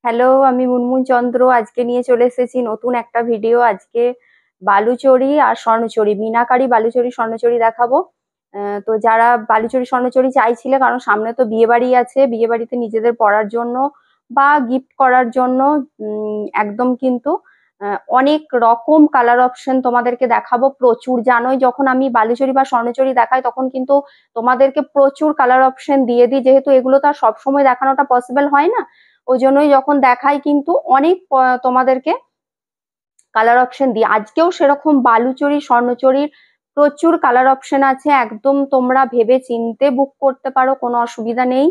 Hello, আমি মুনমুন চন্দ্র। আজকে নিয়ে চলে এসেছি নতুন একটা ভিডিও। আজকে বালুচরী আর স্বর্ণচরী, মিনাকারি বালুচরী স্বর্ণচরী দেখাবো। তো যারা বালুচরী স্বর্ণচরী চাইছিলে, কারণ সামনে তো বিয়ে বাড়ি আছে, বিয়ে বাড়িতে নিজেদের পরার জন্য বা গিফট করার জন্য একদম কিন্তু অনেক রকম কালার অপশন তোমাদেরকে দেখাবো প্রচুর। জানোই যখন আমি বালুচরী বা স্বর্ণচরী দেখাই তখন কিন্তু তোমাদেরকে প্রচুর কালার অপশন দিয়ে দিই, যেহেতু এগুলো তো আর সবসময় দেখানোটা পসিবল হয় না। ওই জন্যই যখন দেখাই কিন্তু অনেক তোমাদেরকে কালার অপশন দিই। আজকেও সেরকম বালুচরী স্বর্ণচরীর প্রচুর কালার অপশন আছে, একদম তোমরা ভেবে চিনতে বুক করতে পারো, কোনো অসুবিধা নেই।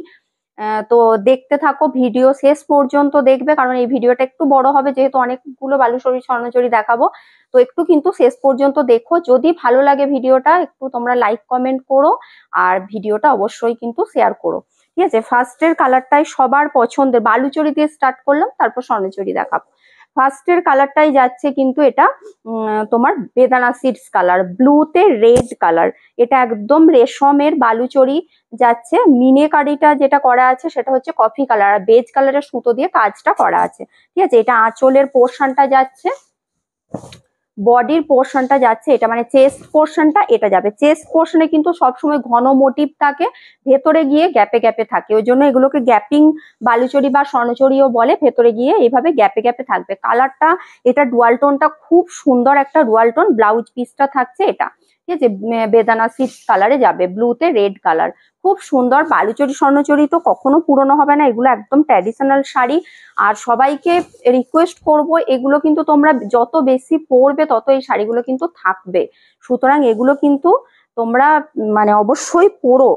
তো দেখতে থাকো, ভিডিও শেষ পর্যন্ত দেখবে, কারণ এই ভিডিওটা একটু বড় হবে, যেহেতু অনেকগুলো বালুচরী স্বর্ণচরী দেখাবো। তো একটু কিন্তু শেষ পর্যন্ত দেখো, যদি ভালো লাগে ভিডিওটা একটু তোমরা লাইক কমেন্ট করো, আর ভিডিওটা অবশ্যই কিন্তু শেয়ার করো। ঠিক আছে, ফার্স্টের কালারটাই সবার পছন্দের, বালুচরী দিয়ে স্টার্ট করলাম, তারপর স্বর্ণচরী দেখাবো। ফার্স্টের কালারটাই যাচ্ছে কিন্তু এটা তোমার বেদানা সিডস কালার, ব্লুতে রেড কালার। এটা একদম রেশমের বালুচরী যাচ্ছে। মিনেকারিটা যেটা করা আছে সেটা হচ্ছে কফি কালার, আর বেজ কালারের সুতো দিয়ে কাজটা করা আছে। ঠিক আছে, এটা আঁচলের পোর্শনটা যাচ্ছে, বডির পোর্শনটা যাচ্ছে, এটা মানে চেস্ট পোর্শনটা এটা যাবে। চেস্ট পোর্শনে কিন্তু সবসময় ঘন মোটিভ থাকে, ভেতরে গিয়ে গ্যাপে গ্যাপে থাকে, ওই জন্য এগুলোকে গ্যাপিং বালুচরী বা স্বর্ণচরীও বলে। ভেতরে গিয়ে এইভাবে গ্যাপে গ্যাপে থাকবে। কালারটা এটা ডুয়াল টোনটা খুব সুন্দর একটা ডুয়াল টোন। ব্লাউজ পিসটা থাকছে এটা, ঠিক আছে, বেদানা সিডস কালারে যাবে, ব্লুতে রেড কালার, খুব সুন্দর। বালুচরী স্বর্ণচরী তো কখনো পুরনো হবে না, এগুলো একদম ট্র্যাডিশনাল শাড়ি। আর সবাইকে রিকোয়েস্ট করব, এগুলো কিন্তু তোমরা যত বেশি পরবে তত এই শাড়িগুলো কিন্তু থাকবে। সুতরাং এগুলো কিন্তু তোমরা মানে অবশ্যই পরো,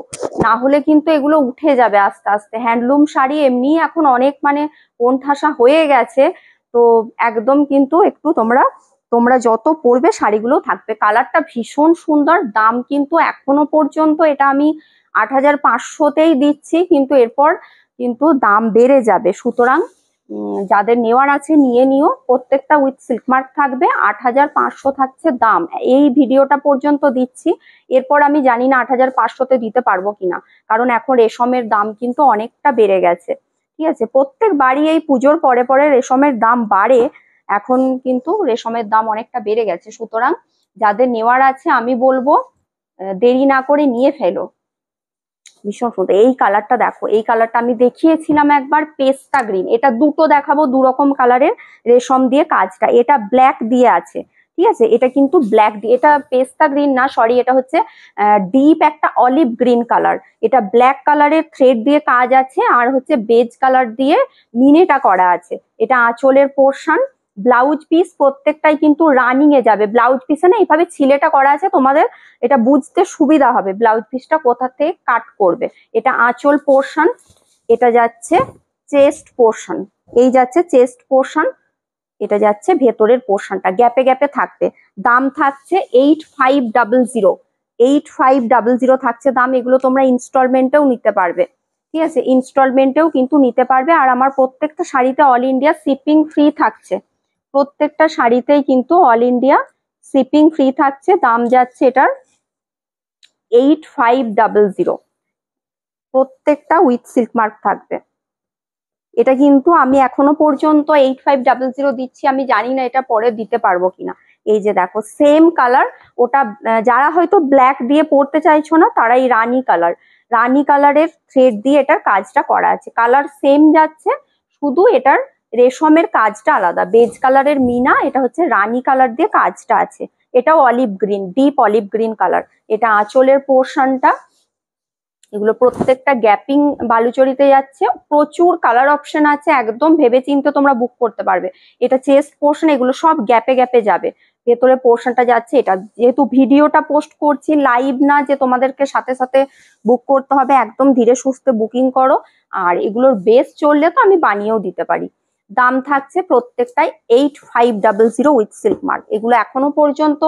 না হলে কিন্তু এগুলো উঠে যাবে আস্তে আস্তে। হ্যান্ডলুম শাড়ি এমনি এখন অনেক মানে কোণঠাসা হয়ে গেছে, তো একদম কিন্তু একটু তোমরা তোমরা যত পরবে শাড়িগুলো থাকবে। কালারটা ভীষণ সুন্দর। দাম কিন্তু এখনো পর্যন্ত এটা আমি 8,500তেই দিচ্ছি, কিন্তু এরপর কিন্তু দাম বেড়ে যাবে। সুতরাং যাদের নেওয়ার আছে নিয়ে নিও। প্রত্যেকটা উইথ সিল্ক মার্ক থাকবে, 8,500 থাকছে দাম। এই ভিডিওটা পর্যন্ত দিচ্ছি, এরপর আমি জানি না 8,500তে দিতে পারবো কিনা, কারণ এখন রেশমের দাম কিন্তু অনেকটা বেড়ে গেছে। ঠিক আছে, প্রত্যেক বাড়ি এই পুজোর পরে পরে রেশমের দাম বাড়ে, এখন কিন্তু রেশমের দাম অনেকটা বেড়ে গেছে। সুতরাং যাদের নেওয়ার আছে আমি বলবো দেরি না করে নিয়ে ফেলো। ভীষণ সুন্দর এই কালারটা, দেখো এই কালারটা আমি দেখিয়েছিলাম একবার, পেস্তা গ্রিন। এটা দুটো দেখাবো, দু রকম কালারের রেশম দিয়ে কাজটা। এটা ব্ল্যাক দিয়ে আছে, ঠিক আছে, এটা কিন্তু ব্ল্যাক দিয়ে, এটা পেস্তা গ্রিন না, সরি, এটা হচ্ছে ডিপ একটা অলিভ গ্রিন কালার। এটা ব্ল্যাক কালারের থ্রেড দিয়ে কাজ আছে, আর হচ্ছে বেজ কালার দিয়ে মিনেটা করা আছে। এটা আঁচলের পোর্শন। ব্লাউজ পিস প্রত্যেকটাই কিন্তু রানিং এ যাবে। ব্লাউজ পিসে না এইভাবে ছিলেটা করা আছে, তোমাদের এটা বুঝতে সুবিধা হবে ব্লাউজ পিসটা কোথা থেকে কাট করবে। এটা আঁচল পোর্শন, এটা যাচ্ছে চেস্ট পোর্শন, এই যাচ্ছে চেস্ট পোর্শন, এটা যাচ্ছে ভেতরের পোর্শনটা, গ্যাপে গ্যাপে থাকবে। দাম থাকছে 8,500, 8,500 থাকছে দাম। এগুলো তোমরা ইনস্টলমেন্টেও নিতে পারবে, ঠিক আছে, ইনস্টলমেন্টেও কিন্তু নিতে পারবে। আর আমার প্রত্যেকটা শাড়িতে অল ইন্ডিয়া শিপিং ফ্রি থাকছে, প্রত্যেকটা শাড়িতেই কিন্তু অল ইন্ডিয়া শিপিং ফ্রি থাকছে। দাম যাচ্ছে এটার 8,500, প্রত্যেকটা উইথ সিল্ক মার্ক থাকবে। এটা কিন্তু আমি এখনো পর্যন্ত 8,500 দিচ্ছি, আমি জানি না এটা পরে দিতে পারবো কিনা। এই যে দেখো সেম কালার, ওটা যারা হয়তো ব্ল্যাক দিয়ে পরতে চাইছো না তারা এই রানী কালার, রানী কালারের থ্রেড দিয়ে এটার কাজটা করা আছে। কালার সেম যাচ্ছে, শুধু এটার রেশমের কাজটা আলাদা। বেজ কালারের মিনা, এটা হচ্ছে রানী কালার দিয়ে কাজটা আছে। এটাও olive green, deep olive green colour. এটা আঁচলের পোর্শনটা, এগুলো প্রত্যেকটা গ্যাপিং বালুচরীতে যাচ্ছে। প্রচুর কালার অপশন আছে, একদম ভেবেচিন্তে তোমরা বুক করতে পারবে। এটা চেস্ট পোর্শন, এগুলো সব গ্যাপে গ্যাপে যাবে। ভেতরে পোর্শনটা যাচ্ছে। এটা যেহেতু ভিডিওটা পোস্ট করছি, লাইভ না যে তোমাদেরকে সাথে সাথে বুক করতে হবে, একদম ধীরে সুস্থে বুকিং করো। আর এগুলোর বেস চললে তো আমি বানিয়েও দিতে পারি। দাম থাকছে প্রত্যেকটাই 8,500 উইথ সিল্ক মার্ক। এগুলো এখনো পর্যন্ত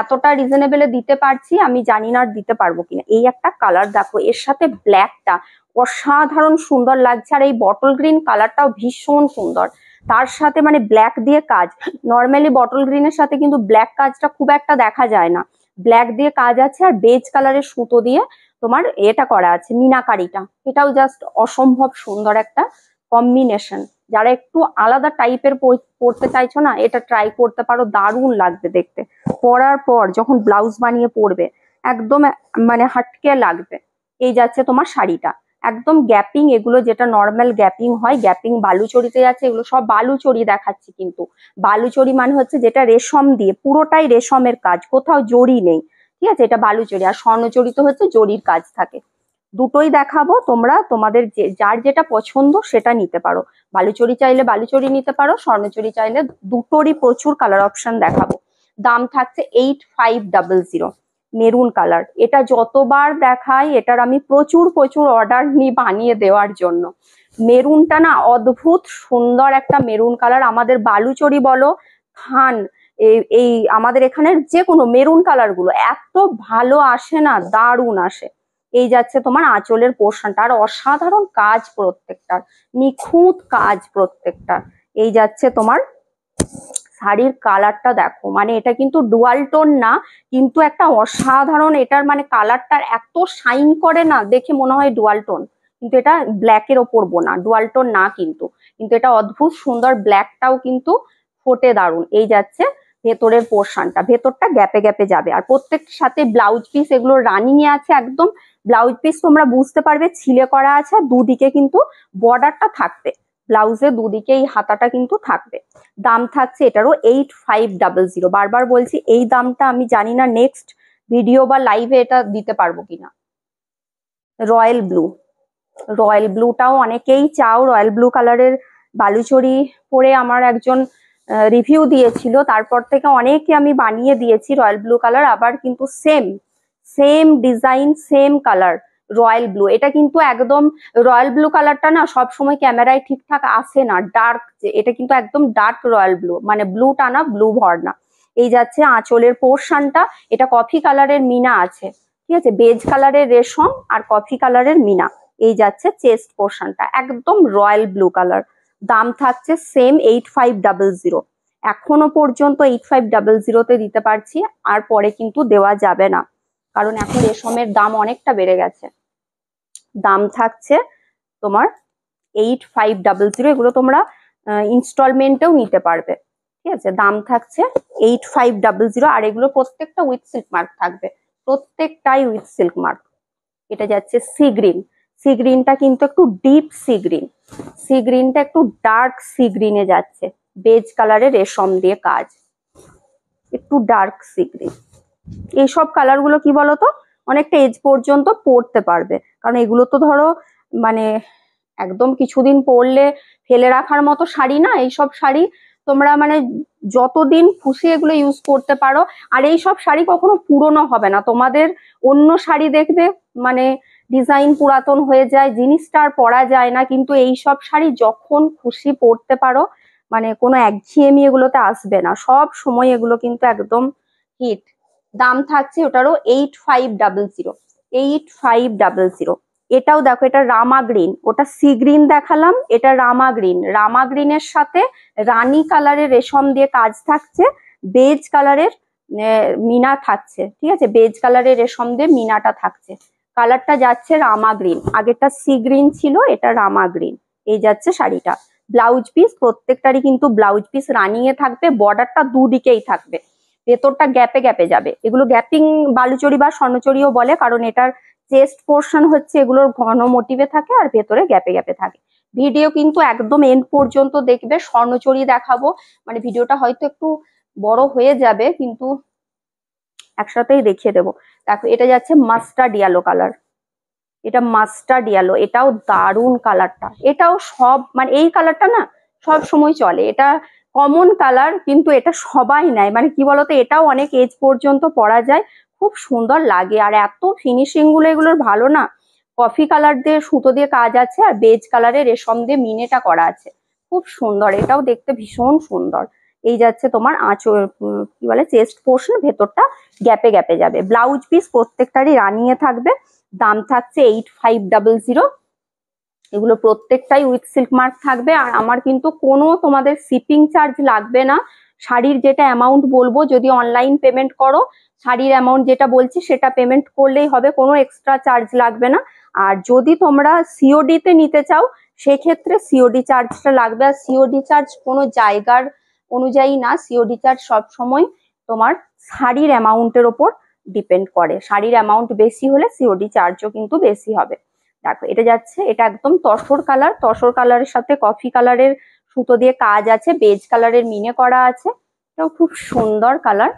এতটা রিজনেবলে দিতে পারছি, আমি জানি না আর দিতে পারবো কিনা। এই একটা কালার দেখো, এর সাথে ব্ল্যাকটা অসাধারণ সুন্দর লাগছে, আর এই বটল গ্রিন কালারটাও ভীষণ সুন্দর। তার সাথে মানে ব্ল্যাক দিয়ে কাজ, নর্মালি বটল গ্রিনের সাথে কিন্তু ব্ল্যাক কাজটা খুব একটা দেখা যায় না। ব্ল্যাক দিয়ে কাজ আছে, আর বেজ কালারের সুতো দিয়ে তোমার এটা করা আছে মিনাকারিটা। এটাও জাস্ট অসম্ভব সুন্দর একটা কম্বিনেশন। যারা একটু আলাদা টাইপের পরতে চাইছো না, এটা ট্রাই করতে পারো, দারুণ লাগবে দেখতে। পরার পর যখন ব্লাউজ বানিয়ে পরবে একদম মানে হাটকে লাগবে। এই যাচ্ছে তোমার শাড়িটা, একদম গ্যাপিং, এগুলো যেটা নর্মাল গ্যাপিং হয়, গ্যাপিং বালুচরীতে যাচ্ছে, এগুলো সব বালুচরী দেখাচ্ছি। কিন্তু বালুচরী মানে হচ্ছে যেটা রেশম দিয়ে, পুরোটাই রেশমের কাজ, কোথাও জড়ি নেই, ঠিক আছে, এটা বালুচরী। আর স্বর্ণচরী তো হচ্ছে জরির কাজ থাকে। দুটোই দেখাবো, তোমরা তোমাদের যার যেটা পছন্দ সেটা নিতে পারো। বালুচরী চাইলে বালুচরী নিতে পারো, স্বর্ণচরী চাইলে, দুটোরই প্রচুর কালার অপশন দেখাবো। দাম থাকছে 8500, মেরুন কালার। এটা যতবার দেখাই, এটার আমি প্রচুর প্রচুর অর্ডার নিই বানিয়ে দেওয়ার জন্য। মেরুনটা না অদ্ভুত সুন্দর একটা মেরুন কালার। আমাদের বালুচরী বলো, থান, এই আমাদের এখানের যে কোনো মেরুন কালার গুলো এত ভালো আসে না, দারুণ আসে। এই যাচ্ছে তোমার আঁচলের পোর্শনটা, আর অসাধারণ কাজ প্রত্যেকটার, নিখুঁত কাজ প্রত্যেকটা। এই যাচ্ছে তোমার শাড়ির কালারটা দেখো, মানে এটা কিন্তু ডুয়াল টোন না, কিন্তু একটা অসাধারণ, এটার মানে কালারটার এত শাইন করে না, দেখে মনে হয় ডুয়াল টোন, কিন্তু এটা ব্ল্যাকের ওপর বোনা, ডুয়াল টোন না কিন্তু, কিন্তু এটা অদ্ভুত সুন্দর, ব্ল্যাকটাও কিন্তু ফোটে দারুণ। এই যাচ্ছে ভেতরের পোর্শনটা, ভেতরটা গ্যাপে গ্যাপে যাবে, আর প্রত্যেকটার সাথে ব্লাউজ পিস এগুলো রানিং এ আছে একদম। ব্লাউজ পিস তোমরা বুঝতে পারবে ছিলে করা আছে, দুদিকে কিন্তু বর্ডারটা থাকবে, ব্লাউজে দুদিকে এই হাতাটা কিন্তু থাকবে। দাম থাকছে এটারও 8500। বারবার বলছি এই দামটা আমি জানি না নেক্সট ভিডিও বা লাইভে এটা দিতে পারবো কিনা। রয়্যাল ব্লু, রয়্যাল ব্লুটাও অনেকেই চাও, রয়্যাল ব্লু কালারের বালুচরী পরে আমার একজন রিভিউ দিয়েছিল, তারপর থেকে অনেকে আমি বানিয়ে দিয়েছি রয়্যাল ব্লু কালার। আবার কিন্তু same same design, same colour, royal blue. এটা কিন্তু একদম রয়্যাল ব্লু কালারটা না সবসময় ক্যামেরায় ঠিকঠাক আসে না, ডার্ক, যে এটা কিন্তু একদম ডার্ক রয়্যাল ব্লু, মানে ব্লুটা না, ব্লু ভর্না। এই যাচ্ছে আঁচলের পোর্শনটা, এটা কফি কালারের মিনা আছে, ঠিক আছে, বেজ কালারের রেশম আর কফি কালারের মিনা। এই যাচ্ছে চেস্ট পোর্শনটা, একদম রয়্যাল ব্লু কালার। দাম থাকছে সেম 8500। এখনো পর্যন্ত 8500 দিতে পারছি, আর পরে কিন্তু দেওয়া যাবে না, কারণ এখন রেশমের দাম অনেকটা বেড়ে গেছে। দাম থাকছে তোমার 8500, এগুলো তোমরা ইনস্টলমেন্টেও নিতে পারবে, ঠিক আছে। দাম থাকছে 8500, আর এগুলো প্রত্যেকটা উইথ সিল্ক মার্ক থাকবে, প্রত্যেকটাই উইথ সিল্ক মার্ক। এটা যাচ্ছে সি গ্রিন, সি গ্রিনটা কিন্তু একটু ডিপ সি গ্রিন, সি গ্রিনটা একটু ডার্ক সি গ্রিনে যাচ্ছে, বেজ কালারের রেশম দিয়ে কাজ, একটু ডার্ক সি গ্রিন। এইসব কালার গুলো কি বলতো, অনেকটা এজ পর্যন্ত পরতে পারবে, কারণ এগুলো তো ধরো মানে একদম কিছুদিন পরলে ফেলে রাখার মতো শাড়ি না, এইসব শাড়ি তোমরা মানে যতদিন খুশি এগুলো ইউজ করতে পারো। আর এই সব শাড়ি কখনো পুরনো হবে না তোমাদের। অন্য শাড়ি দেখবে মানে ডিজাইন পুরাতন হয়ে যায়, জিনিসটা আর পরা যায় না, কিন্তু এই সব শাড়ি যখন খুশি পরতে পারো, মানে কোনো একঘেয়েমি এগুলোতে আসবে না, সব সময় এগুলো কিন্তু একদম হিট। দাম থাকছে ওটারও 8500, 8500। এটাও দেখো, এটা রামা গ্রিন, ওটা সি গ্রিন দেখালাম, এটা রামা গ্রিন। রামা গ্রিনের সাথে রানী কালারের রেশম দিয়ে কাজ থাকছে, বেজ কালারের মিনা থাকছে, ঠিক আছে, বেজ কালারের রেশম দিয়ে মিনাটা থাকছে। কালারটা যাচ্ছে রামা গ্রিন, আগেরটা সি গ্রিন ছিল, এটা রামা গ্রিন। এই যাচ্ছে শাড়িটা। ব্লাউজ পিস প্রত্যেকটারই কিন্তু ব্লাউজ পিস রানিং এ থাকবে, বর্ডারটা দুদিকেই থাকবে, ভেতরটা গ্যাপে গ্যাপে যাবে। এগুলো গ্যাপিং বালুচরী বা স্বর্ণচরীও বলে, কারণ এটার চেস্ট পোর্শন হচ্ছে এগুলোর ঘন মোটিভে থাকে, আর ভেতরে গ্যাপে গ্যাপে থাকে। ভিডিও কিন্তু একদম এন্ড পর্যন্ত দেখবে, স্বর্ণচরী দেখাবো, মানে ভিডিওটা হয়তো একটু বড় হয়ে যাবে, কিন্তু একসাথেই দেখিয়ে দেবো। দেখো এটা যাচ্ছে মাস্টার্ড ইয়েলো কালার, এটা মাস্টার্ড ইয়েলো, এটাও দারুণ কালারটা। এটাও সব মানে এই কালারটা না সব সময় চলে, এটা কমন কালার, কিন্তু এটা সবাই নেয়, মানে কি বলতো, এটাও অনেক এজ পর্যন্ত পরা যায়, খুব সুন্দর লাগে। আর এত ফিনিশিং গুলো এগুলোর ভালো না, কফি কালার দিয়ে সুতো দিয়ে কাজ আছে, আর বেজ কালারের রেশম দিয়ে মিনেটা করা আছে, খুব সুন্দর, এটাও দেখতে ভীষণ সুন্দর। এই যাচ্ছে তোমার আঁচল, কি বলে, চেস্ট পোর্শন, ভেতরটা গ্যাপে গ্যাপে যাবে। ব্লাউজ পিস প্রত্যেকটারই রানিয়ে থাকবে। দাম থাকছে 8500। এগুলো প্রত্যেকটাই উইথ সিল্ক মার্ক থাকবে, আর আমার কিন্তু কোনো তোমাদের শিপিং চার্জ লাগবে না। শাড়ির যেটা অ্যামাউন্ট বলবো, যদি অনলাইন পেমেন্ট করো, শাড়ির অ্যামাউন্ট যেটা বলছি সেটা পেমেন্ট করলেই হবে, কোনো এক্সট্রা চার্জ লাগবে না। আর যদি তোমরা সিওডি তে নিতে চাও, সেক্ষেত্রে সিওডি চার্জটা লাগবে। আর সিওডি চার্জ কোনো জায়গার অনুযায়ী না, সিওডি চার্জ সবসময় তোমার শাড়ির অ্যামাউন্টের ওপর ডিপেন্ড করে। শাড়ির অ্যামাউন্ট বেশি হলে সিওডি চার্জও কিন্তু বেশি হবে। দেখো এটা যাচ্ছে, এটা একদম তসর কালার, তসর কালারের সাথে কফি কালারের সুতো দিয়ে কাজ আছে, বেজ কালারের মিনে করা আছে, এটাও খুব সুন্দর কালার।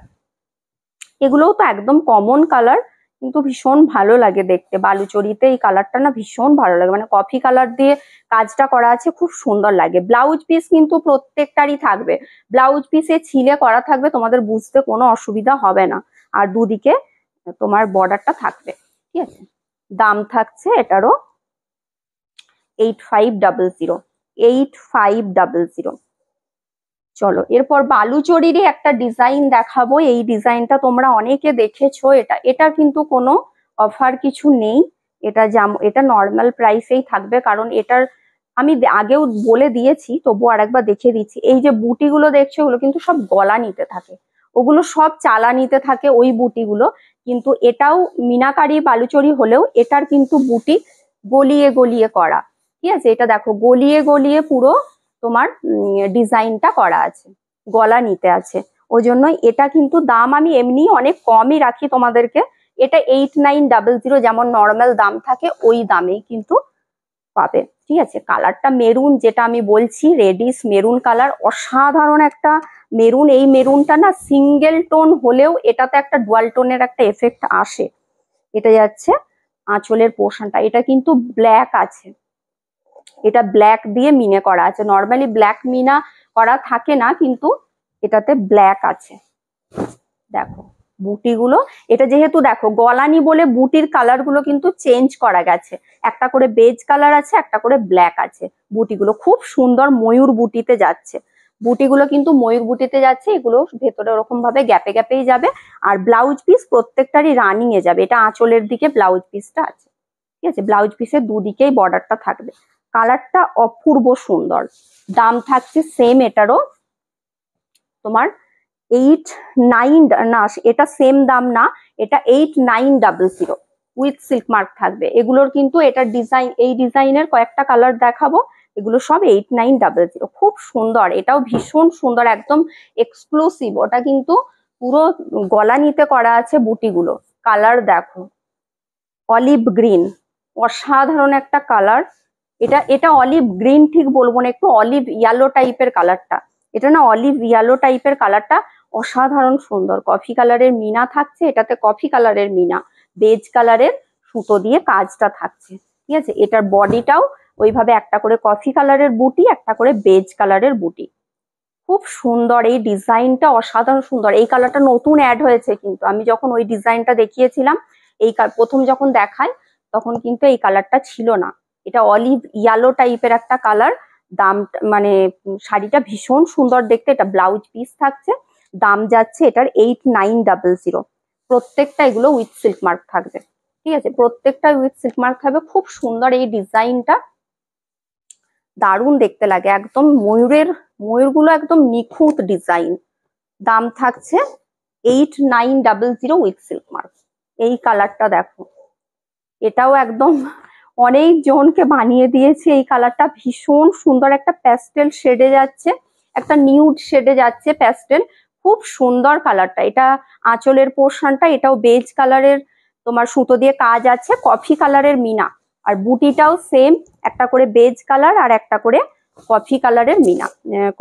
এগুলোও তো একদম কমন কালার, কিন্তু ভীষণ ভালো লাগে দেখতে। বালুচরীতে এই কালারটা না ভীষণ ভালো লাগে, মানে কফি কালার দিয়ে কাজটা করা আছে, খুব সুন্দর লাগে। ব্লাউজ পিস কিন্তু প্রত্যেকটারই থাকবে, ব্লাউজ পিসে ছিলে করা থাকবে, তোমাদের বুঝতে কোনো অসুবিধা হবে না। আর দুদিকে তোমার বর্ডারটা থাকবে, ঠিক আছে। দাম থাকছে এটারও 8500, 8500। চলো এরপর বালুচরীরই একটা ডিজাইন দেখাবো। এই ডিজাইনটা তোমরা অনেকে দেখেছো, এটা কিন্তু কোনো অফার কিছু নেই, এটা নর্মাল প্রাইসেই থাকবে, কারণ এটার আমি আগেও বলে দিয়েছি, তবুও আরেকবার দেখিয়ে দিচ্ছি। এই যে বুটিগুলো দেখছো, ওগুলো কিন্তু সব গলা নিতে থাকে, ওগুলো সব চালা নিতে থাকে ওই বুটিগুলো। কিন্তু এটাও মিনাকারি বালুচরী হলেও এটার কিন্তু বুটি গলিয়ে গলিয়ে করা, ঠিক আছে। এটা দেখো গলিয়ে গলিয়ে পুরো তোমার ডিজাইনটা করা আছে, গলা নিতে আছে। ওই জন্যই এটা কিন্তু দাম আমি এমনি অনেক কমই রাখি তোমাদেরকে। এটা 8900, যেমন নর্মাল দাম থাকে ওই দামেই কিন্তু পাবে, ঠিক আছে। কালারটা মেরুন, যেটা আমি বলছি রেডিশ মেরুন কালার, অসাধারণ একটা মেরুন। এই মেরুনটা না সিঙ্গেল টোন হলেও এটাতে একটা ডুয়াল টোনের একটা এফেক্ট আসে। এটা যাচ্ছে আঁচলের পোর্শনটা, এটা কিন্তু ব্ল্যাক আছে, এটা ব্ল্যাক দিয়ে মিনে করা আছে। নর্মালি ব্ল্যাক মিনা করা থাকে না, কিন্তু এটাতে ব্ল্যাক আছে। দেখো বুটিগুলো, এটা যেহেতু দেখো গলানি বলে বুটির কালার গুলো কিন্তু চেঞ্জ করা গেছে, একটা করে বেজ কালার আছে, একটা করে ব্ল্যাক আছে। বুটিগুলো খুব সুন্দর ময়ূর বুটিতে যাচ্ছে, বুটিগুলো কিন্তু ময়ূর বুটিতে যাচ্ছে। এগুলো ভেতরে ওরকম ভাবে গ্যাপে গ্যাপেই যাবে। আর ব্লাউজ পিস প্রত্যেকটারই রানিং এ যাবে, এটা আঁচলের দিকে ব্লাউজ পিসটা আছে, ঠিক আছে। ব্লাউজ পিসের দুদিকেই বর্ডারটা থাকবে। কালারটা অপূর্ব সুন্দর। দাম থাকছে সেম এটারও তোমার 89, না এটা সেম দাম না, এটা 8900 উইথ সিল্ক মার্ক থাকবে। এগুলোর কিন্তু এটার ডিজাইন, এই ডিজাইনের কয়েকটা কালার দেখাবো, এগুলো সব 8900। খুব সুন্দর, এটাও ভীষণ সুন্দর, একদম এক্সক্লুসিভ। ওটা কিন্তু পুরো গলা নিতে করা আছে বুটিগুলো। কালার দেখো অলিভ গ্রিন, অসাধারণ একটা কালার। এটা অলিভ গ্রিন ঠিক বলবো না, একটু অলিভ ইয়েলো টাইপের কালারটা। এটা না অলিভ ইয়েলো টাইপের কালারটা অসাধারণ সুন্দর। কফি কালারের মিনা থাকছে, এটাতে কফি কালারের মিনা, বেজ কালারের সুতো দিয়ে কাজটা থাকছে, ঠিক আছে। এটার বডিটাও ওইভাবে একটা করে কফি কালারের বুটি, একটা করে বেজ কালারের বুটি। খুব সুন্দর এই ডিজাইনটা, অসাধারণ সুন্দর। এই কালারটা নতুন অ্যাড হয়েছে, কিন্তু আমি যখন ওই ডিজাইনটা দেখিয়েছিলাম, এই প্রথম যখন দেখাই তখন কিন্তু এই কালারটা ছিল না। এটা অলিভ ইয়েলো টাইপের একটা কালার। দাম মানে শাড়িটা ভীষণ সুন্দর দেখতে। এটা ব্লাউজ পিস থাকছে, দাম যাচ্ছে এটার 8900। প্রত্যেকটা এগুলো উইথ সিল্ক মার্ক থাকবে, ঠিক আছে। প্রত্যেকটা উইথ সিল্ক মার্ক থাকবে। খুব সুন্দর এই ডিজাইনটা, দারুণ দেখতে লাগে, একদম ময়ূরগুলো একদম নিখুঁত ডিজাইন। দাম থাকছে 8900 উইথ সিল্ক মার্ক। এই কালারটা দেখো, এটাও একদম অনেক জনকে বানিয়ে দিয়েছে। এই কালারটা ভীষণ সুন্দর, একটা প্যাস্টেল শেডে যাচ্ছে, একটা নিউড শেডে যাচ্ছে প্যাস্টেল, খুব সুন্দর কালারটা। এটা আঁচলের পোর্শনটা, এটাও বেজ কালারের তোমার সুতো দিয়ে কাজ আছে, কফি কালারের মিনা। আর বুটিটাও সেম, একটা করে বেজ কালার আর একটা করে কফি কালারের মিনা,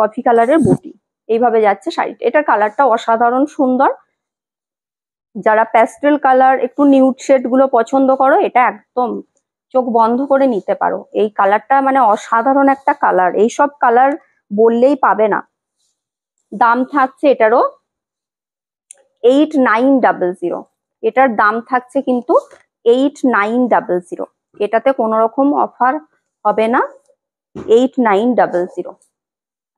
কফি কালারের বুটি। এইভাবে যাচ্ছে শাড়িটা। এটার কালারটা অসাধারণ সুন্দর। যারা প্যাস্টেল কালার একটু নিউড শেড গুলো পছন্দ করো, এটা একদম চোখ বন্ধ করে নিতে পারো। এই কালারটা মানে অসাধারণ একটা কালার, এইসব কালার বললেই পাবে না। দাম থাকছে এটারও 8900। এটার দাম থাকছে কিন্তু 8900, এটাতে কোনো রকম অফার হবে না। 8900।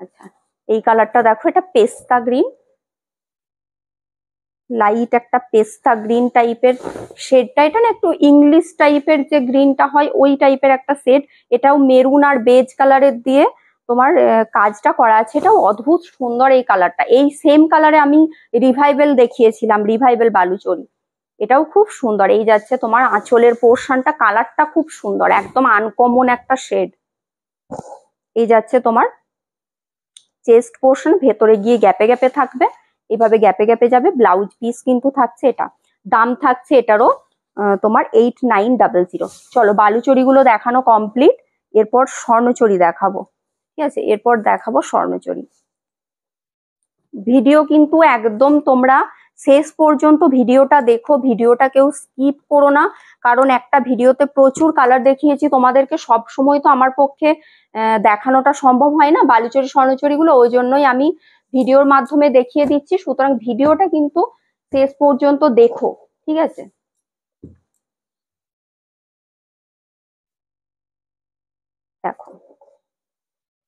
আচ্ছা এই কালারটা দেখো, এটা পেস্তা গ্রিন, লাইট একটা পেস্তা গ্রিন টাইপের শেডটা। এটা না একটু ইংলিশ টাইপের যে গ্রিনটা হয় ওই টাইপের একটা শেড। এটাও মেরুন আর বেজ কালারের দিয়ে তোমার কাজটা করা আছে। এটাও অদ্ভুত সুন্দর এই কালারটা। এই সেম কালারে আমি রিভাইভেল দেখিয়েছিলাম, রিভাইভেল বালুচরী, এটাও খুব সুন্দর। এই যাচ্ছে তোমার আঁচলের পোর্শনটা, কালারটা খুব সুন্দর, একদম আনকমন একটা শেড। এই যাচ্ছে তোমার চেস্ট পোর্শন, ভেতরে গিয়ে গ্যাপে গ্যাপে থাকবে, এভাবে গ্যাপে গ্যাপে যাবে। ব্লাউজ পিস কিন্তু থাকছে এটা, দাম থাকছে এটারও তোমার 8900। চলো বালুচরীগুলো দেখানো কমপ্লিট, এরপর স্বর্ণচরী দেখাবো। ঠিক আছে, এরপর দেখাবো স্বর্ণচরী। ভিডিও কিন্তু একদম তোমরা শেষ পর্যন্ত ভিডিওটা দেখো, ভিডিওটা কেউ স্কিপ করো না, কারণ একটা ভিডিওতে প্রচুর কালার দেখিয়েছি তোমাদেরকে, সব সময় তো আমার পক্ষে দেখানোটা সম্ভব হয় না বালুচরী স্বর্ণচরীগুলো, ওই জন্যই আমি ভিডিওর মাধ্যমে দেখিয়ে দিচ্ছি। সুতরাং ভিডিওটা কিন্তু শেষ পর্যন্ত দেখো, ঠিক আছে। দেখো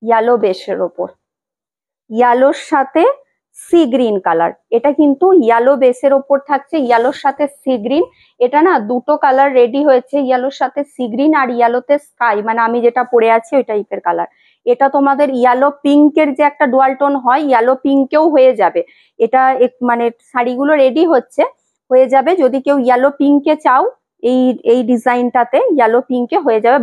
ইয়েলো বেসের ওপর, ইয়েলোর সাথে সি গ্রিন কালার, এটা কিন্তু ইয়েলো বেসের ওপর থাকছে, ইয়েলোর সাথে সি গ্রিন। এটা না দুটো কালার রেডি হয়েছে, ইয়েলোর সাথে সি গ্রিন আর ইয়েলোতে স্কাই, মানে আমি যেটা পরে আছি ওই টাইপের কালার। এটা তোমাদের ইয়েলো পিঙ্কের যে একটা ডুয়াল টোন হয়, ইয়েলো পিঙ্কেও হয়ে যাবে। এটা মানে শাড়িগুলো রেডি হচ্ছে, হয়ে যাবে। যদি কেউ ইয়েলো পিঙ্কে চাও, এই এই ডিজাইনটাতে ইয়েলো পিঙ্কে হয়ে যাবে,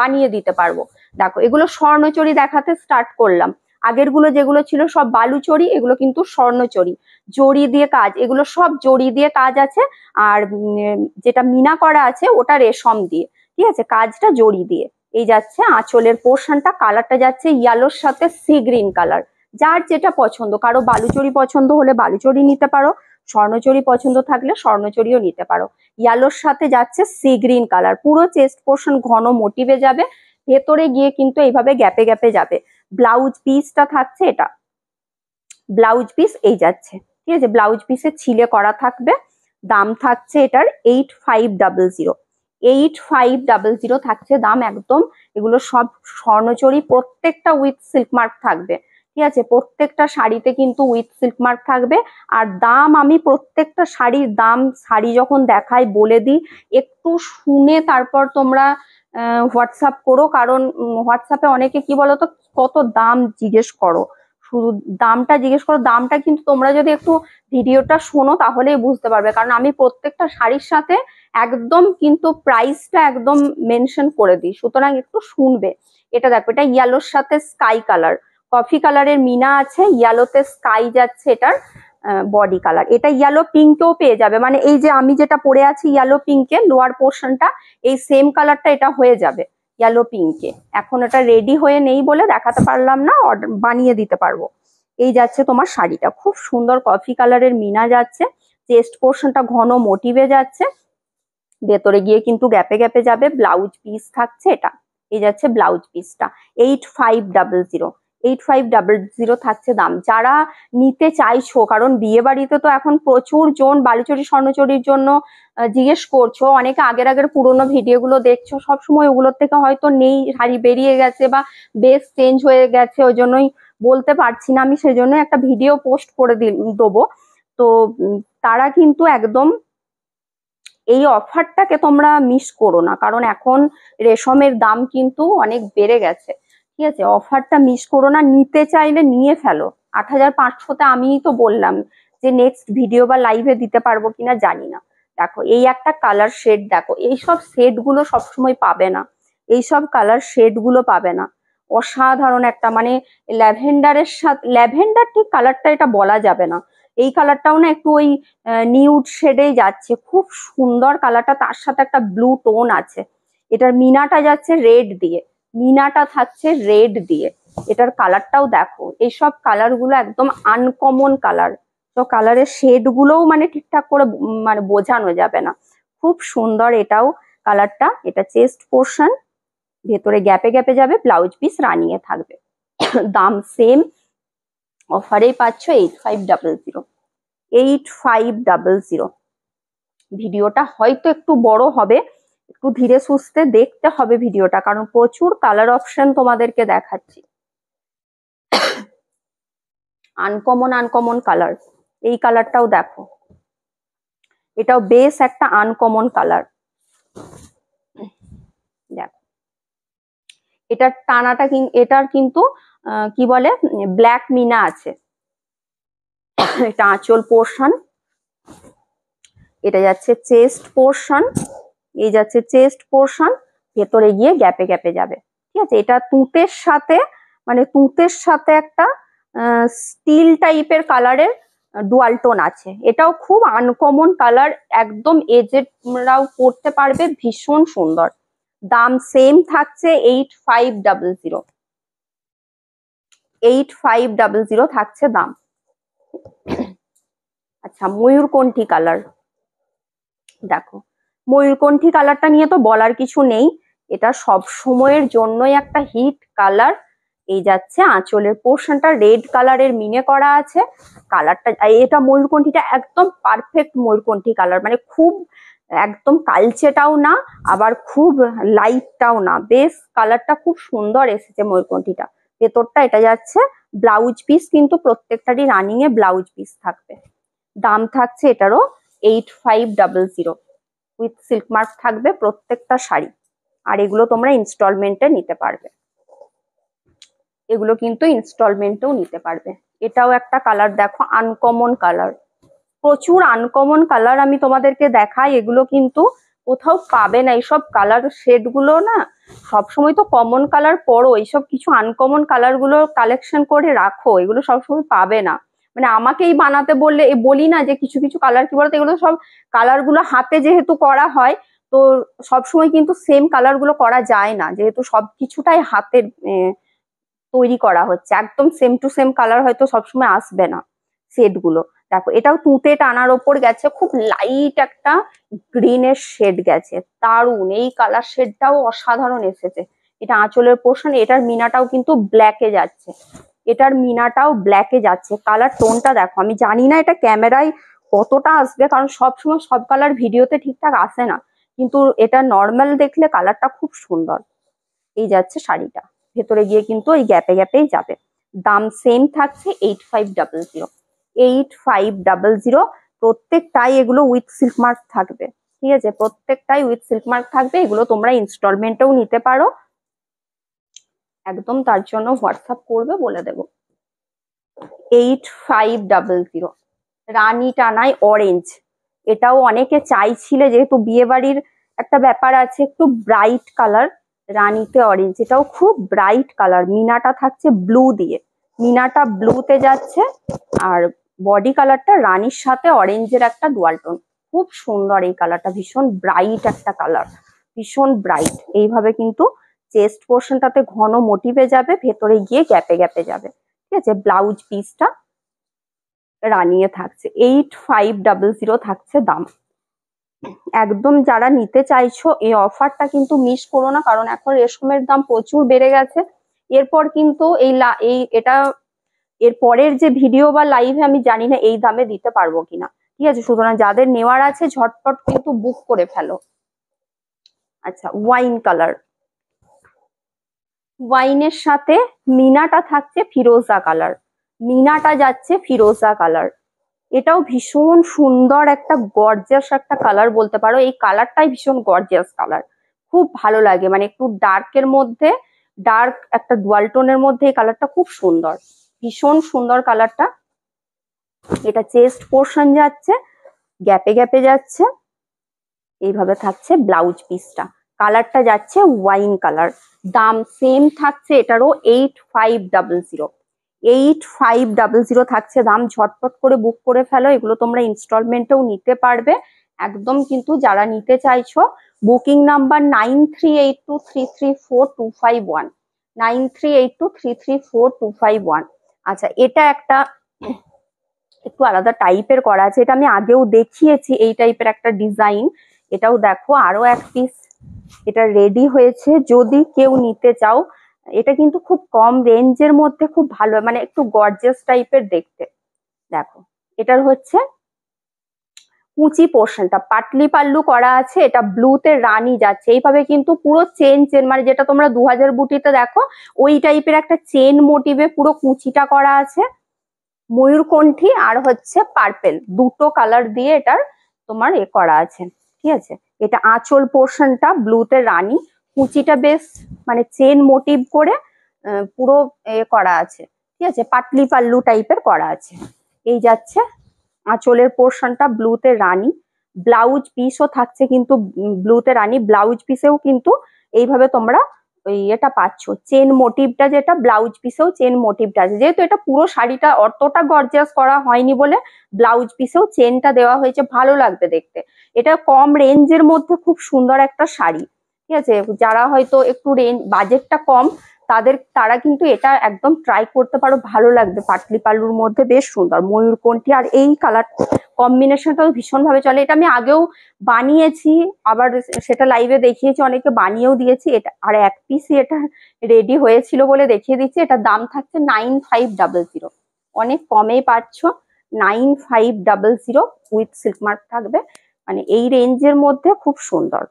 বানিয়ে দিতে পারবো। দেখো এগুলো স্বর্ণচরী দেখাতে স্টার্ট করলাম, আগের গুলো যেগুলো ছিল সব বালুচরী, এগুলো কিন্তু স্বর্ণচরী, জড়ি দিয়ে কাজ, এগুলো সব জড়ি দিয়ে কাজ আছে। আর যেটা মিনা করা আছে ওটা রেশম দিয়ে, ঠিক আছে, কাজটা জড়ি দিয়ে। এই যাচ্ছে আঁচলের পোর্শনটা, কালারটা যাচ্ছে ইয়েলোর সাথে সি গ্রিন কালার। যার যেটা পছন্দ, কারো বালুচরী পছন্দ হলে বালুচরী নিতে পারো, স্বর্ণচরী পছন্দ থাকলে স্বর্ণচরীও নিতে পারো। ইয়েলোর সাথে যাচ্ছে সি গ্রিন কালার, পুরো চেস্ট পোর্শন ঘন মোটিভে যাবে, ভেতরে গিয়ে কিন্তু এইভাবে গ্যাপে গ্যাপে যাবে। ব্লাউজ পিসটা থাকছে এটা, ব্লাউজ পিস এই যাচ্ছে, ঠিক আছে, ব্লাউজ পিসে ছিলে করা থাকবে। দাম থাকছে এটার 8500, 8500 থাকছে দাম একদম। এগুলো সব স্বর্ণচরী, প্রত্যেকটা উইথ সিল্ক মার্ক থাকবে, ঠিক আছে, প্রত্যেকটা শাড়িতে কিন্তু উইথ সিল্ক মার্ক থাকবে। আর দাম আমি প্রত্যেকটা শাড়ির দাম, শাড়ি যখন দেখাই বলে দিই, একটু শুনে তারপর তোমরা হোয়াটসঅ্যাপ করো, কারণ হোয়াটসঅ্যাপে অনেকে কি বলতো কত দাম জিজ্ঞেস করো, শুধু দামটা জিজ্ঞেস করো। দামটা কিন্তু তোমরা যদি একটু ভিডিওটা শোনো তাহলেই বুঝতে পারবে, কারণ আমি প্রত্যেকটা শাড়ির সাথে একদম কিন্তু প্রাইসটা একদম মেনশন করে দিই, সুতরাং একটু শুনবে। এটা দেখো, এটা ইয়েলোর সাথে স্কাই কালার, কফি কালারের মিনা আছে, ইয়েলোতে স্কাই যাচ্ছে এটার বডি কালার। এটা ইয়েলো পিঙ্কেও পেয়ে যাবে, মানে এই যে আমি যেটা পরে আছি ইয়েলো পিঙ্কে লোয়ার পোর্শনটা, এই সেম কালারটা এটা হয়ে যাবে ইয়েলো পিঙ্কে। এখন এটা রেডি হয়ে নেই বলে দেখাতে পারলাম না, বানিয়ে দিতে পারবো। এই যাচ্ছে তোমার শাড়িটা, খুব সুন্দর কফি কালারের মিনা যাচ্ছে, চেস্ট পোর্শনটা ঘন মোটিভে যাচ্ছে, ভেতরে গিয়ে কিন্তু গ্যাপে গ্যাপে যাবে। ব্লাউজ পিস থাকছে এটা, এই যাচ্ছে ব্লাউজ পিসটা 8500, 8500 থাকছে দাম। যারা নিতে চাইছো, কারণ বিয়ে বাড়িতে তো এখন প্রচুর জন বালুচরী স্বর্ণচরীর জন্য জিজ্ঞেস করছো, অনেকে আগের আগের পুরোনো ভিডিওগুলো দেখছো, সবসময় ওগুলোর থেকে হয়তো নেই, শাড়ি বেরিয়ে গেছে বা বেস চেঞ্জ হয়ে গেছে, ওই জন্যই বলতে পারছি না আমি, সেজন্য একটা ভিডিও পোস্ট করে দেবো। তো তারা কিন্তু একদম এই অফারটাকে তোমরা মিস করো না, কারণ এখন রেশমের দাম কিন্তু অনেক বেড়ে গেছে, ঠিক আছে, অফারটা মিস করো না, নিতে চাইলে নিয়ে ফেলো। 8500তে আমিই তো বললাম যে নেক্সট ভিডিও বা লাইভে দিতে পারবো কিনা জানি না। দেখো এই একটা কালার শেড, দেখো এইসব শেড গুলো সবসময় পাবে না, এইসব কালার শেড গুলো পাবে না। অসাধারণ একটা, মানে ল্যাভেন্ডারের সাথে, ল্যাভেন্ডার ঠিক কালারটা এটা বলা যাবে না, এই কালারটাও না একটু ওই নিউড শেডে যাচ্ছে, খুব সুন্দর কালারটা, তার সাথে একটা ব্লু টোন আছে। এটার মিনাটা যাচ্ছে রেড দিয়ে, মিনাটা থাকছে রেড দিয়ে। এটার কালারটাও দেখো, এইসব কালার গুলো একদম আনকমন কালার, তো কালারের শেড গুলোও মানে ঠিকঠাক করে মানে বোঝানো যাবে না। খুব সুন্দর এটাও কালারটা। এটা চেস্ট পোর্শন, ভেতরে গ্যাপে গ্যাপে যাবে, ব্লাউজ পিস রানিয়ে থাকবে। দাম সেম, অফারেই পাচ্ছ 8500, 8500। ভিডিওটা হয়তো একটু বড় হবে, একটু ধীরে সুস্থে দেখতে হবে ভিডিওটা, কারণ প্রচুর কালার অপশন তোমাদেরকে দেখাচ্ছি, আনকমন আনকমন কালার। এই কালারটাও দেখো, এটাও বেশ একটা আনকমন কালার। দেখো এটার টানাটা, এটার কিন্তু কি বলে ব্ল্যাক মিনা আছে। এটা আঁচল পোর্শন, এটা যাচ্ছে চেস্ট পোর্শন, এই যাচ্ছে চেস্ট পোর্শন, ভেতরে গিয়ে গ্যাপে গ্যাপে যাবে, ঠিক আছে। এটা তুঁতের সাথে মানে তুঁতের সাথে একটা স্টিল টাইপের কালারের ডুয়াল টোন আছে। এটাও খুব আনকমন কালার, একদম এজেডরাও পরতে পারবে, ভীষণ সুন্দর। দাম সেম থাকছে 8500, 8500 থাকছে দাম। আচ্ছা, ময়ূরকণ্ঠী কালার দেখো, ময়ূরকণ্ঠী কালারটা নিয়ে তো বলার কিছু নেই, এটা সব সময়ের জন্যই একটা হিট কালার। এই যাচ্ছে আঁচলের পোর্শনটা রেড কালারের মিনে করা আছে, কালারটা এটা ময়ূরকণ্ঠীটা একদম পারফেক্ট ময়ূরকণ্ঠী কালার, মানে খুব একদম কালচেটাও না আবার খুব লাইটটাও না, বেশ কালারটা খুব সুন্দর এসেছে ময়ূরকণ্ঠীটা। ভেতরটা এটা যাচ্ছে ব্লাউজ পিস, কিন্তু প্রত্যেকটারই রানিং এ ব্লাউজ পিস থাকবে। দাম থাকছে এটারও 8500 উইথ সিল্ক মার্ক থাকবে প্রত্যেকটা শাড়ি। আর এগুলো তোমরা ইনস্টলমেন্টে নিতে পারবে, এগুলো কিন্তু ইনস্টলমেন্টেও নিতে পারবে। এটাও একটা কালার দেখো, আনকমন কালার, প্রচুর আনকমন কালার আমি তোমাদেরকে দেখাই, এগুলো কিন্তু কোথাও পাবে না। এইসব কালার শেড গুলো না সবসময় তো কমন কালার পরো, এইসব কিছু আনকমন কালার গুলো কালেকশন করে রাখো, এগুলো সবসময় পাবে না। মানে আমাকেই বানাতে বললে বলি না যে কিছু কিছু কালার কি বলতো, এগুলো সব কালার গুলো হাতে যেহেতু করা হয়, তো সবসময় কিন্তু সেম কালার গুলো করা যায় না, যেহেতু সবকিছুটাই হাতের তৈরি করা হচ্ছে, একদম সেম টু সেম কালার হয়তো সবসময় আসবে না শেড গুলো। দেখো এটাও তুঁতে টানার ওপর গেছে, খুব লাইট একটা গ্রিনের শেড গেছে, দারুন, এই কালার শেডটাও অসাধারণ এসেছে। এটা আঁচলের পোর্শন, এটার মিনাটাও কিন্তু ব্ল্যাকে যাচ্ছে, এটার মিনাটাও ব্ল্যাকে যাচ্ছে। কালার টোনটা দেখো, আমি জানি না এটা ক্যামেরায় কতটা আসবে, কারণ সবসময় সব কালার ভিডিওতে ঠিকঠাক আসে না, কিন্তু এটা নর্মাল দেখলে কালারটা খুব সুন্দর। এই যাচ্ছে শাড়িটা, ভেতরে গিয়ে কিন্তু ওই গ্যাপে গ্যাপেই যাবে। দাম সেম থাকছে 8500, 8500। প্রত্যেকটাই এগুলো উইথ সিল্ক মার্ক থাকবে, ঠিক আছে, প্রত্যেকটাই উইথ সিল্ক মার্ক থাকবে। এগুলো তোমরা ইনস্টলমেন্টেও নিতে পারো, একদম তার জন্য হোয়াটসঅ্যাপ করবে বলে দেব। 8500 রানী টানায় অরেঞ্জ, এটাও অনেকে চাইছিলে, যেহেতু বিয়ে বাড়ির একটা ব্যাপার আছে, একটু ব্রাইট কালার, রানীতে অরেঞ্জ, এটাও খুব ব্রাইট কালার। মিনাটা থাকছে ব্লু দিয়ে, মিনাটা ব্লুতে যাচ্ছে, আর বডি কালারটা রানীর সাথে অরেঞ্জের একটা ডুয়াল টোন, খুব সুন্দর এই কালারটা, ভীষণ ব্রাইট একটা কালার, ভীষণ ব্রাইট। এইভাবে কিন্তু চেস্ট পোর্শনটাতে ঘন মোটিভে যাবে, ভেতরে গিয়ে গ্যাপে গ্যাপে যাবে, ঠিক আছে। ব্লাউজ পিসটা রানিয়ে থাকছে, 8500 থাকছে দাম। একদম যারা নিতে চাইছো এই অফারটা কিন্তু মিস করো না, কারণ এখন রেশমের দাম প্রচুর বেড়ে গেছে। এরপর কিন্তু এটা এর পরের যে ভিডিও বা লাইভে আমি জানি না এই দামে দিতে পারবো কিনা, ঠিক আছে। সুতরাং যাদের নেওয়ার আছে ঝটপট কিন্তু বুক করে ফেলো। আচ্ছা, ওয়াইন কালার, ওয়াইনের সাথে মিনাটা থাকছে ফিরোজা কালার, মিনাটা যাচ্ছে ফিরোজা কালার। এটাও ভীষণ সুন্দর একটা গর্জিয়াস একটা কালার বলতে পারো, এই কালারটাই ভীষণ গর্জিয়াস কালার, খুব ভালো লাগে, মানে একটু ডার্কের মধ্যে ডার্ক একটা ডুয়াল টোনের মধ্যে এই কালারটা খুব সুন্দর, ভীষণ সুন্দর কালারটা। এটা চেস্ট পোর্শন যাচ্ছে, গ্যাপে গ্যাপে যাচ্ছে, এইভাবে থাকছে ব্লাউজ পিসটা, কালারটা যাচ্ছে ওয়াইন কালার। দাম সেম থাকছে এটারও 8500, 8500 থাকছে দাম। ঝটপট করে বুক করে ফেলো, এগুলো তোমরা ইনস্টলমেন্টেও নিতে পারবে একদম। কিন্তু যারা নিতে চাইছো, বুকিং নাম্বার 9382334251, 9382334251। আচ্ছা, এটা একটা একটু আলাদা টাইপের করা আছে, এটা আমি আগেও দেখিয়েছি, এই টাইপের একটা ডিজাইন। এটাও দেখো আরো এক পিস এটা রেডি হয়েছে, যদি কেউ নিতে চাও। এটা কিন্তু খুব কম রেঞ্জের মধ্যে খুব ভালো, মানে একটু গর্জিয়াস টাইপের দেখতে। দেখো এটার হচ্ছে কুচি পোর্শনটা পাটলি পাল্লু করা আছে, এটা ব্লুতে রানী যাচ্ছে, এইভাবে কিন্তু পুরো চেন চেন, মানে যেটা তোমরা 2000 বুটিতে দেখো ওই টাইপের একটা চেন মোটিভে পুরো কুচিটা করা আছে। ময়ূরকণ্ঠী আর হচ্ছে পার্পেল, দুটো কালার দিয়ে এটার তোমার করা আছে, ঠিক আছে। এটা আঁচল পোর্শনটা ব্লুতে রানী, কুচিটা বেশ মানে চেন মোটিভ করে পুরো করা আছে, ঠিক আছে, পাটলি পাল্লু টাইপের করা আছে। এই যাচ্ছে আঁচলের পোর্শনটা ব্লুতে রানী, ব্লাউজ পিসও থাকছে কিন্তু ব্লুতে রানী, ব্লাউজ পিসেও কিন্তু এইভাবে তোমরা ওই এটা পাচ্ছ, চেন মোটিভটা যেটা ব্লাউজ পিসেও চেন মোটিভটা আছে। যেহেতু এটা পুরো শাড়িটা অতটা গর্জিয়াস করা হয়নি বলে ব্লাউজ পিসেও চেনটা দেওয়া হয়েছে, ভালো লাগবে দেখতে। এটা কম রেঞ্জের মধ্যে খুব সুন্দর একটা শাড়ি, ঠিক আছে। যারা হয়তো একটু রেঞ্জ বাজেটটা কম তারা কিন্তু এটা একদম ট্রাই করতে পারো, ভালো লাগবে। পাটলি পাল্লুর মধ্যে বেশ সুন্দর ময়ূরকণ্ঠী, আর এই কালার কম্বিনেশনটাও ভীষণ ভাবে চলে। এটা আমি আগেও বানিয়েছি, আবার সেটা লাইভে দেখিয়েছি, অনেকে বানিয়েও দিয়েছি। এটা আর এক পিসই এটা রেডি হয়েছিল বলে দেখিয়ে দিচ্ছি। এটার দাম থাকছে 9500, অনেক কমেই পাচ্ছ। 9500 উইথ সিল্ক মার্ক থাকবে, মানে এই রেঞ্জের মধ্যে খুব সুন্দর।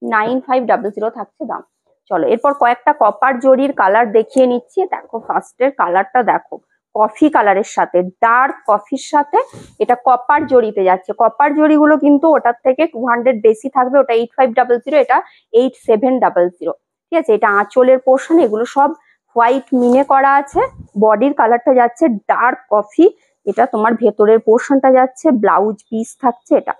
9500 থাকছে দাম। চলো এরপর কয়েকটা কপার জরির কালার দেখিয়ে নিচ্ছি। দেখো ফার্স্টের কালারটা দেখো, কফি কালারের সাথে, ডার্ক কফির সাথে এটা কপার জরিতে যাচ্ছে। কপার জরিগুলো কিন্তু ওটার থেকে 200 বেশি থাকবে, ওটা 8500, এটা 8700, ঠিক আছে। এটা আঁচলের পোর্শন, এগুলো সব হোয়াইট মিনে করা আছে। বডির কালারটা যাচ্ছে ডার্ক কফি, এটা তোমার ভেতরের পোর্শনটা যাচ্ছে, ব্লাউজ পিস থাকছে এটা,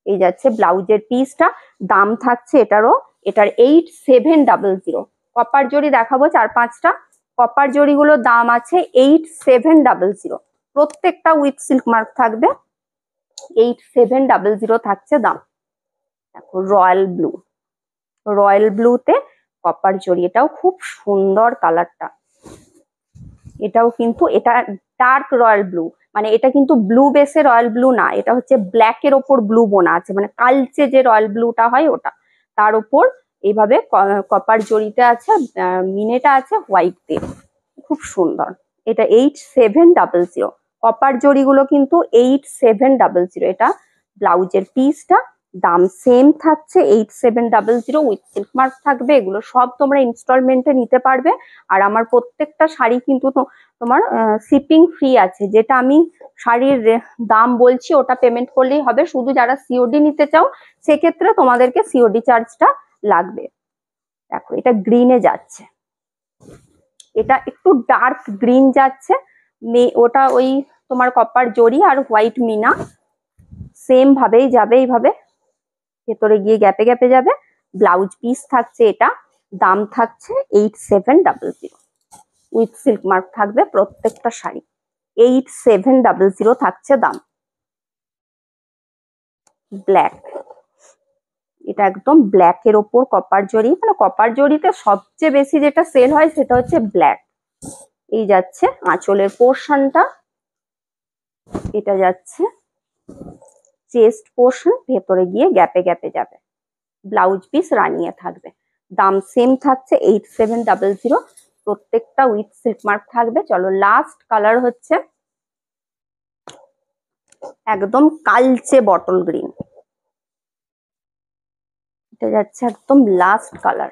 এই যাচ্ছে ব্লাউজের পিসটা। দাম থাকছে এটার 8700। কপার জরি দেখাবো 4-5টা। কপার জরিগুলোর দাম আছে 8700, প্রত্যেকটা উইথ সিল্ক মার্ক থাকবে। 8700 থাকছে দাম। দেখো রয়্যাল ব্লুতে কপার জরি, এটাও খুব সুন্দর কালারটা। এটাও কিন্তু এটা ডার্ক রয়্যাল ব্লু, মানে এটা কিন্তু ব্লু বেসে রয়্যাল ব্লু না, এটা হচ্ছে ব্ল্যাক এর ওপর ব্লু বোনা আছে, মানে কালচে যে রয়্যাল ব্লুটা হয় ওটা, তার উপর এইভাবে কপার জরিতে আছে, মিনেটা আছে হোয়াইট দিয়ে, খুব সুন্দর। এটা 8700। কপার জরিগুলো কিন্তু 8700। এটা ব্লাউজের পিসটা, দাম সেম থাকছে 8700 উইথ সিল্ক মার্ক থাকবে। এগুলো সব তোমরা ইনস্টলমেন্টে নিতে পারবে। আর আমার প্রত্যেকটা শাড়ি কিন্তু তোমার শিপিং ফ্রি আছে। যেটা আমি শাড়ির দাম বলছি ওটা পেমেন্ট করলেই হবে। শুধু যারা সিওডি নিতে চাও সেক্ষেত্রে তোমাদেরকে সিওডি চার্জটা লাগবে। দেখো এটা গ্রিনে যাচ্ছে, এটা একটু ডার্ক গ্রিন যাচ্ছে, ওটা ওই তোমার কপার জরি আর হোয়াইট মিনা সেম ভাবেই যাবে, এইভাবে ভেতরে গিয়ে গ্যাপে গ্যাপে যাবে। ব্লাউজ পিস থাকছে এটা, দাম থাকছে 8700 উইথ সিল্ক মার্ক থাকবে প্রত্যেকটা শাড়ি। 8700 থাকছে দাম। ব্ল্যাক, এটা একদম ব্ল্যাক এর ওপর কপার জরি, মানে কপার জরিতে সবচেয়ে বেশি যেটা সেল হয় সেটা হচ্ছে ব্ল্যাক। এই যাচ্ছে আঁচলের পোর্শনটা, এটা যাচ্ছে চেস্ট পোর্শন, ভেতরে গিয়ে গ্যাপে গ্যাপে যাবে। ব্লাউজ পিস রানিয়ে থাকবে। দাম সেম থাকছে 8700, প্রত্যেকটা উইথ সিল্ক মার্ক থাকবে। চলো লাস্ট কালার হচ্ছে একদম কালচে বটল গ্রিন, এটা যাচ্ছে একদম লাস্ট কালার,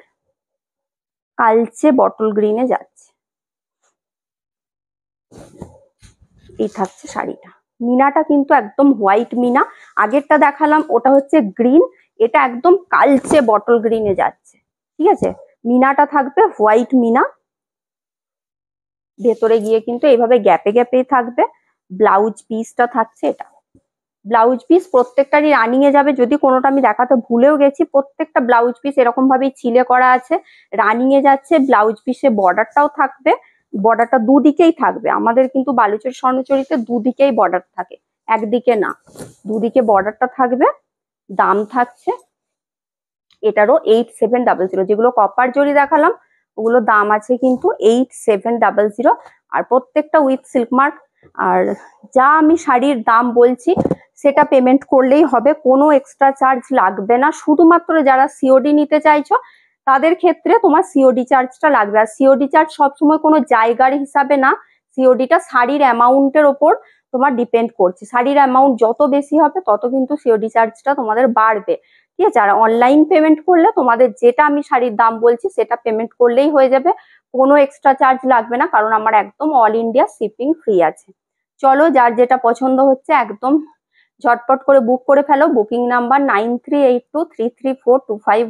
কালচে বটল গ্রিনে যাচ্ছে। এই থাকছে শাড়িটা। মিনাটা কিন্তু একদম হোয়াইট মিনা, আগেরটা দেখালাম ওটা হচ্ছে গ্রিন, এটা একদম কালচে বটল গ্রিনে যাচ্ছে, ঠিক আছে। মিনাটা থাকবে হোয়াইট মিনা, ভেতরে গিয়ে কিন্তু এইভাবে গ্যাপে গ্যাপে থাকবে। ব্লাউজ পিসটা থাকছে এটা, ব্লাউজ পিস প্রত্যেকটারই রানিং এ যাবে। যদি কোনোটা আমি দেখাতে ভুলেও গেছি, প্রত্যেকটা ব্লাউজ পিস এরকম ভাবেই ছিলে করা আছে, রানিং এ যাচ্ছে। ব্লাউজ পিসে বর্ডারটাও থাকবে, বর্ডারটা দুদিকেই থাকবে। আমাদের কিন্তু বালুচরী স্বর্ণচরীতে দুদিকেই বর্ডার থাকে, একদিকে না, দুদিকে বর্ডারটা থাকবে। দাম থাকছে এটারও 8700। যেগুলো কপার জরি দেখালাম ওগুলো দাম আছে কিন্তু 8700, আর প্রত্যেকটা উইথ সিল্ক মার্ক। আর যা আমি শাড়ির দাম বলছি সেটা পেমেন্ট করলেই হবে, কোনো এক্সট্রা চার্জ লাগবে না। শুধুমাত্র যারা সিওডি নিতে চাইছো তাদের ক্ষেত্রে তোমার সিওডি চার্জটা লাগবে। আর সিওডি চার্জ সবসময় কোনো জায়গার হিসাবে না, সিওডিটা শাড়ির অ্যামাউন্টের ওপর তোমার ডিপেন্ড করছে। শাড়ির অ্যামাউন্ট যত বেশি হবে তত কিন্তু সিওডি চার্জটা তোমাদের বাড়বে, ঠিক আছে। আর অনলাইন পেমেন্ট করলে তোমাদের যেটা আমি শাড়ির দাম বলছি সেটা পেমেন্ট করলেই হয়ে যাবে, কোনো এক্সট্রা চার্জ লাগবে না, কারণ আমার একদম অল ইন্ডিয়া শিপিং ফ্রি আছে। চলো যার যেটা পছন্দ হচ্ছে একদম ঝটপট করে বুক করে ফেলো। Booking number 9382334251।